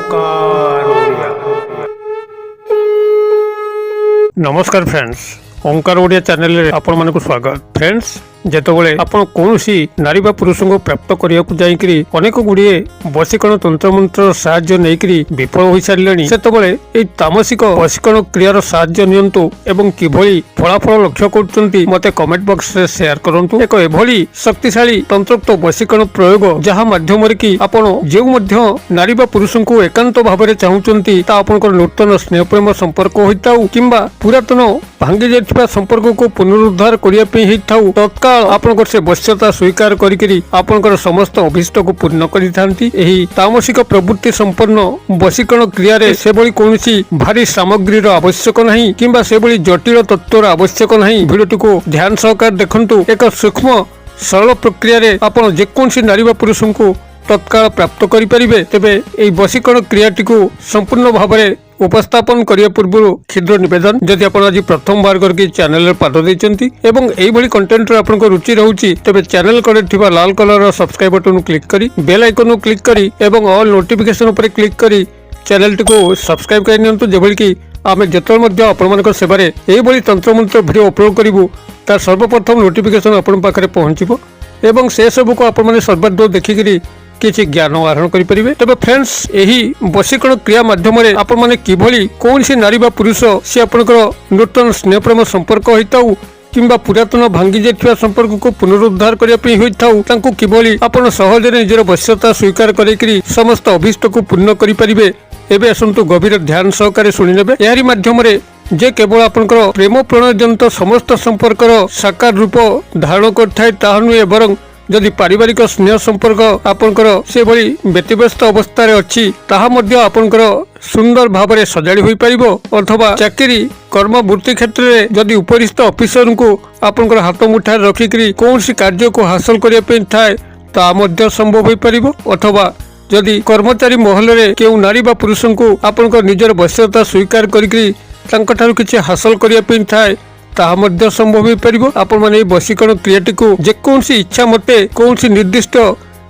ओंकार ओडिया। नमस्कार फ्रेंड्स, ओंकार ओडिया चैनल रे आपण मानक स्वागत। फ्रेंड्स, जेतबेले आपण कोनोसी नारी बा पुरुष को प्राप्त करिया को जाईकरी अनेक गुड़िए बशीकरण तंत्र मंत्र साहाय्य नेकरी विफल होई सारलेनी, सेतबेले एई तामसिक बशीकरण क्रियार साहाय्य नियंतु एवं किभली फलाफल लक्ष्य करचंती मते कमेंट बॉक्स रे शेयर करंतु। एक एभली शक्तिशाली तंत्रोक्त बशीकरण प्रयोग जहा माध्यम रे कि आपण जेउ मध्य नारी बा पुरुष को एकांत भाव में चाहूचंती ता आपनकर नूतन स्नेह प्रेम संपर्क होइताउ किंबा पुरातन भांगी जाइथिबा संपर्क को पुनरुद्धार करिया पे हिथाउ, तत्काल आपनकर से वश्यता स्वीकार करिकरी आपनकर समस्त अभिष्ट को पूर्ण करिथांती। एही तामसिक प्रवृत्ति संपन्न वशीकरण क्रिया रे सेबळी कोनोसी भारी सामग्री रो आवश्यक नहीं किंबा सेबळी जटिल तत्वर आवश्यक नहीं। भिडियोटी को ध्यान सहकार देखंतु। एक सूक्ष्म सरल प्रक्रिया रे आपण जेकोनसी नारी बा पुरुष को तत्काल प्राप्त करि परिबे। तेबे एई वशीकरण क्रियाटी को संपूर्ण भाव में उपस्थापन करिया पूर्व क्षुद्र निवेदन, जदि आप आज प्रथम बार करके चैनल पाद देचंती एवं एई भली कंटेंट रे आपनको रुचि रहउची, तेबे चैनल करे थिबा लाल कलर सब्सक्राइब बटन क्लिक करी बेल आइकन क्लिक करी एवं ऑल नोटिफिकेशन ऊपर क्लिक करी चैनल को सब्सक्राइब कर नियंतु, जेभली कि आमे जतल मध्य आपण मानक सेबारे एई भली तंत्र मंत्र वीडियो अपलोड करिवु तार सर्वप्रथम नोटिफिकेशन आपण पाखरे पहुंचिबो एवं से सब को आपण माने सर्वाधिक देखिकरी किसी ज्ञान आहरण करें। तबे फ्रेंड्स, यही वशीकरण क्रिया माध्यम आपण माने किभली कौन सी नारी बा पुरुष सी आपनकर नूतन स्नेह प्रेम संपर्क होइताउ किंबा पुरातन भांगी जाइथिबा संपर्क को पुनरुद्धार करिया पे होइताउ, तांको किभली आपण सहज रे निजर वश्यता स्वीकार करिकरी समस्त अभिष्ट को पूर्ण करि परिबे। एबे असंतु गभीर ध्यान सहकारे सुनि नेबे। एहारी माध्यम रे जे केवल आपनकर प्रेम प्रणयजनित समस्त संपर्कर साकार रूप धारण करथाय ताहा नुहे, बरं जदि पारिवारिक स्नेह संपर्क आपनकर से भली व्यतिव्यस्त अवस्था रे अछि ताहा मध्य आपनकर सुंदर भाव में सजाड़ी होई परिबो, अथवा चाकरी कर्म वृत्ति क्षेत्र में जदि उपरिस्थ ऑफिसर को आपनकर हाथ मुठा रखिकरी कौन सी कार्य को हासिल करिया पे थाए ता मध्य संभव होई परिबो, अथवा जदि कर्मचारी महल रे केउ नारी बा पुरुष को आपनकर निजर वश्यता स्वीकार करिकरी तांकठारु किछि हासिल करिया पे थाए ताहा मध्य संभव हो परिबो। आपण माने वशीकरण क्रियाटी को जेकोनसी इच्छा मते कौनसी निर्दिष्ट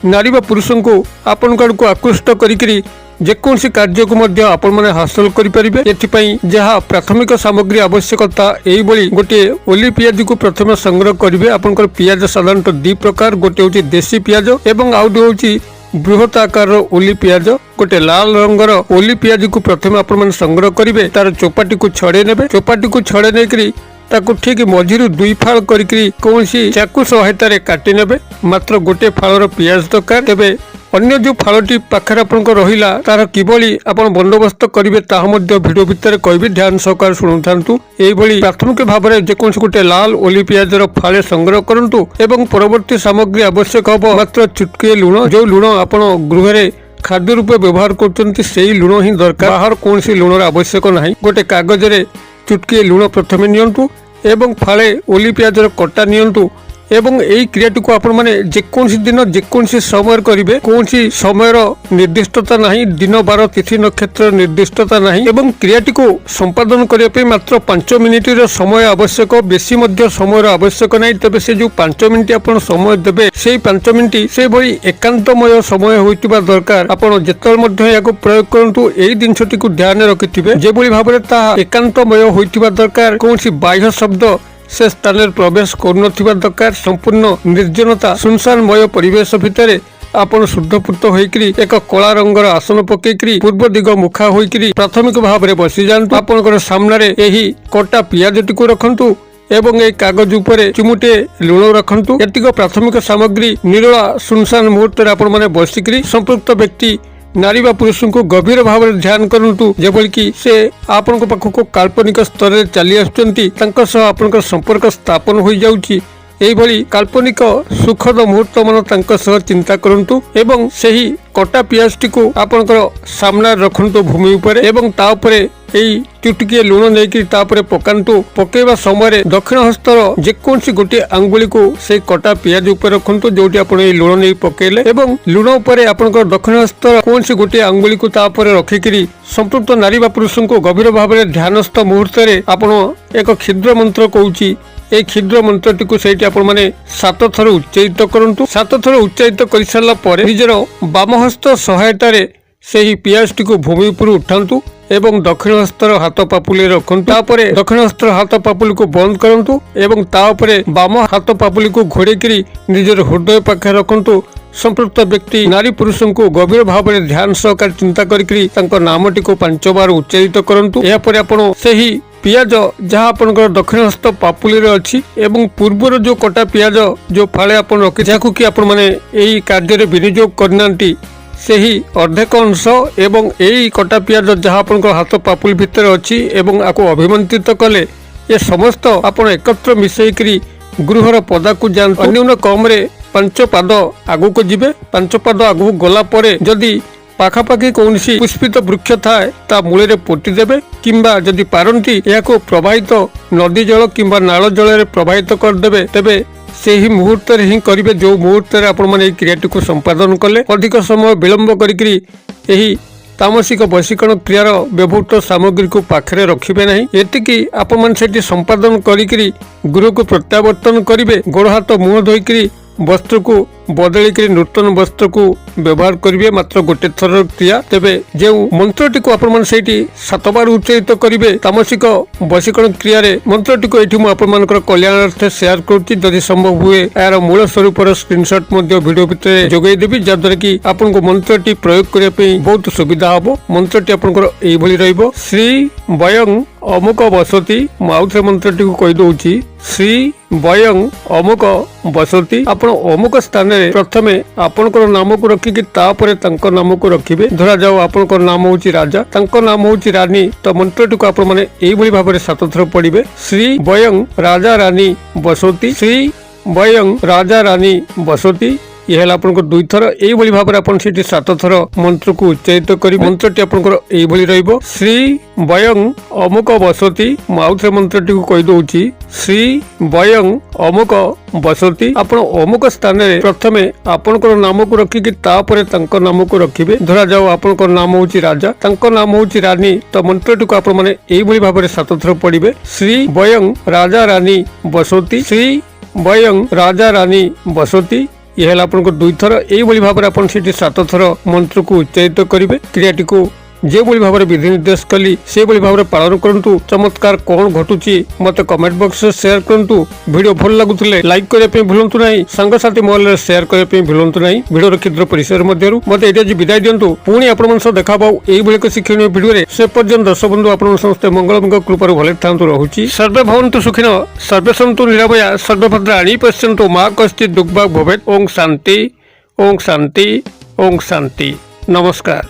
नारी बा पुरुष को आपण को आकृष्ट करिकरी जेकोनसी कार्य को मध्य आपण माने हासिल करि परिबे। एथिपई जहा प्राथमिक सामग्री आवश्यकता एई बळी गोटे ओली पियाज को प्रथम संग्रह करिवे। आपनकर पियाज साधारणतः दि प्रकार, गोटे होची देसी पियाज एवं आउटे होची बृहत आकार ओली पियाज। गोटे लाल रंगर ओली पियाज को प्रथम आपण माने संग्रह करिवे, तार चोपाटी को छड़े नेबे। चोपाटी को छड़े नेकरी ताकू ठीक मझिरु दुई फाल करिकरी कौनसी चाकू सहायता रे काटी नेबे। मात्र गोटे फालर पियाज दरकार। तेबे अन्य जो फालटी पाखरे आपनक रहिला तार किबली आपण बंदोबस्त करिवे ताहा मध्य वीडियो भितर कहबी, ध्यान सहकार सुनुथांतु। एई भली प्राथमिक भाव में जेकोनसी गोटे लाल ओली पियाजर फाले संग्रह करंतु एवं परवर्ती सामग्री आवश्यक हबो मात्र चुटकी लुण। जो लुण आपण गृह रे खाद्य रूपे व्यवहार करचंती सेही लुण ही दरकार, बाहर कोनसी लुणर आवश्यक नाही। गोटे कागज रे चुटकी लुण प्रथमे नियंतु एवं फाले ओली पियाजर कटा नियंतु एवं एई क्रियाटी को आपण माने जेकोनसी दिन जेकोनसी समय करिवे। कोनसी समयर निर्दिष्टता नाही, दिन बार तिथि नक्षत्र निर्दिष्टता नाही एवं क्रियाटी को संपादन करिया पे मात्र 5 मिनिट रो समय आवश्यक, बेसी मध्य समय आवश्यक नाही। तबे से जो 5 मिनिट आपण समय देबे सेई 5 मिनिट से भई एकांतमय समय होइतिबा दरकार। आपण जेतल मध्य याको प्रयोग करंतु एई दिनछटी को ध्यान रखिथिबे जे भली भाबरे ता एकांतमय होइतिबा दरकार। कोनसी बाह्य शब्द से स्थान में प्रवेश कर दरकार। संपूर्ण निर्जनता सुनसानमय परिवेश भितर आपण शुद्धपूत होइकरी एक कला रंगर आसन पकेकरी पूर्व दिग मुखा होइकरी प्राथमिक भाव में बसी जांतु। आपनकर सामने रे एही कटा पियाजटी को रखंतु एवं ए कागज उपरे चिमुटे लुण रखंतु। एतिक प्राथमिक सामग्री निरोला सुनसान मुहूर्त रे आपण माने बसिकरी संपृक्त व्यक्ति नारी बा पुरुष को गभीर भाव में ध्यान करंतु, जेबल कि से आपन को पाखो को काल्पनिक स्तर रे चली आछंती तांका सह आपनकर संपर्क स्थापन होई जाउची। एई भली काल्पनिक सुखद मुहूर्त मन तांका सह चिंता करंतु एवं सेही कटा पियाजटी को आपनकर सामने रखंतु भूमि उपरे एवं ता उपरे एई चुटकी लुण नेकी तापरे पकांतु। पकेवा समय दक्षिण हस्तर जेकोनसी गोटे आंगुली को से कटा पियाज ऊपर रखंतु, जोटी आपण ए लुण नै पकेले एवं लुण ऊपर आपनकर दक्षिण हस्तर कोनसी गोटे आंगुली को तापरे रखिकरी संपृक्त नारी बा पुरुष को गभीर भाव में ध्यानस्थ मुहूर्त रे आपण एक क्षुद्र मंत्र कहूची। ए क्षुद्र मंत्रटी को सेठी आपण माने 7 थर उच्चारित करंतु। 7 थर उच्चारित कर सारला परे निजर बाम हस्त सहायता रे ସେହି ପିଆଜଟିକୁ ଭୂମି ଉପରୁ ଉଠାନ୍ତୁ ଏବଂ ଦକ୍ଷିଣ ହସ୍ତର ହାତ ପାପୁଲି ରଖନ୍ତୁ। ତାପରେ ଦକ୍ଷିଣ ହସ୍ତର ହାତ ପାପୁଲିକୁ ବନ୍ଦ କରନ୍ତୁ ଏବଂ ତା ଉପରେ ବାମ ହାତ ପାପୁଲିକୁ ଘୋଡେଇକିରି ନିଜର ହୃଦୟ ପାଖରେ ରଖନ୍ତୁ। संपृक्त व्यक्ति नारी पुरुष को गभीर भाव में ध्यान सहकार चिंता करके नामटी को 5 बार उच्चारित करंतु। या पर आपण सही पियाज जहाँ आपनकर दक्षिण हस्त पापुली रे अछि एवं पूर्वर जो कटा पियाज जो फाळे आपण रखि जाकु कि आपण माने एई कार्य रे विनियोग करनांती सही अर्धेक अंश एवं एई कटा पियाज जहाँ आपनकर हाथ पापुली भितर अछि एवं आको अभिमंत्रित कले ये समस्त आपण एकत्र मिसैकरी गृहर पदा को जान अन्यून कम रे 5 पाद आगु को जिबे। 5 पाद आगु गला परे जदि पाखापाखि कौनसी पुष्पित वृक्ष थाए ता मूले रे पोटी देबे किंबा जदि पारंती याको प्रवाहित नदी जल किंबा नाल जल रे प्रवाहित कर देबे तेबे सेही मुहूर्त रे ही करिवे जो मुहूर्त रे आपण माने क्रियाटी को संपादन कले अधिक समय विलंब करिकरी एही तामसिक वशीकरण क्रियार व्यवहृत सामग्री को पाखरे रखिबे नहीं। एतिकी आपण माने सेठी संपादन करिकरी गृह को प्रत्यावर्तन करिवे। गोड़ हाथ मुंह धोइकरी वस्त्र को बदलिक नूतन वस्त्र को व्यवहार करेंगे मात्र गोटे थर क्रिया। तेबे जो मंत्रटी को आपण 7 बार उच्चारित करेंगे तामसिक वशीकरण क्रिया मंत्रटी को ये मुझे कल्याणार्थ शेयर करुच्ची। जदि संभव हुए यार मूल स्वरूप स्क्रीनशॉट वीडियो भितर जोगई देवी जहाँद्वारा कि आपको मंत्रटी प्रयोग करने बहुत सुविधा हम। मंत्रटी आपंकर यही श्री वयं अमुक बसती मुझे मंत्रटी को कहीदे श्री वयं अमुक बसती। आप अमुक स्थान रे प्रथमे आपनकर नाम को रखिकी तापरे तंक नाम को रखिबे। धरा जाओ आपनकर नाम होची राजा तंक नाम होची रानी तो मंत्रटी को आपण माने एई भली भाबरे 7 थर पढ़िबे। श्री वयं राजा रानी बसती श्री वयं राजा रानी बसती ये है आपन 2 थर यही भाव में आपन 7 थर मंत्र को उच्चारित करी। मंत्रटी आपनकर यही रहिबो श्री वयं अमुक बसती मुझे मंत्रटी को कहीदे श्री वयं अमुक बसती। आप अमुक स्थान रे प्रथमे आपनकर नाम को रखिकी तापरे तंक नाम को रखिबे। धरा जाओ आपनकर नाम होची राजा तंक नाम होची रानी तो मंत्रटी को आपण माने एही भाव में 7 थर पढ़िबे। श्री वयं राजा रानी बसती श्री वयं राजा रानी बसती ये है आपन 2 थर यही भाव में आपन 7 थर मंत्र को उच्चारित करेंगे। क्रियाटी को जो भाव में विधि निर्देश कली से भाव में पालन करूँ। चमत्कार कौन घटुची मत कमेंट बॉक्स में शेयर करूँ। वीडियो भल लगुले लाइक करने भूलु ना सांगसाथी महल शेयर करने भूलु ना। वीडियो क्षुद्र परिसर मत ये विदाय दिंतु पुणी आप देखा यही शिक्षणीय वीडियो से पर्यंत दर्शक बंधु आप समस्ते मंगल कृपार भले था रहुची। सर्वे भवन्तु सुखिन सर्वे सन्तु निरामया सर्वे भद्राणि पश्यन्तु मा कश्चित् दुःखभाग् भवेत्। ओं शांति ओं शांति ओं शांति। नमस्कार।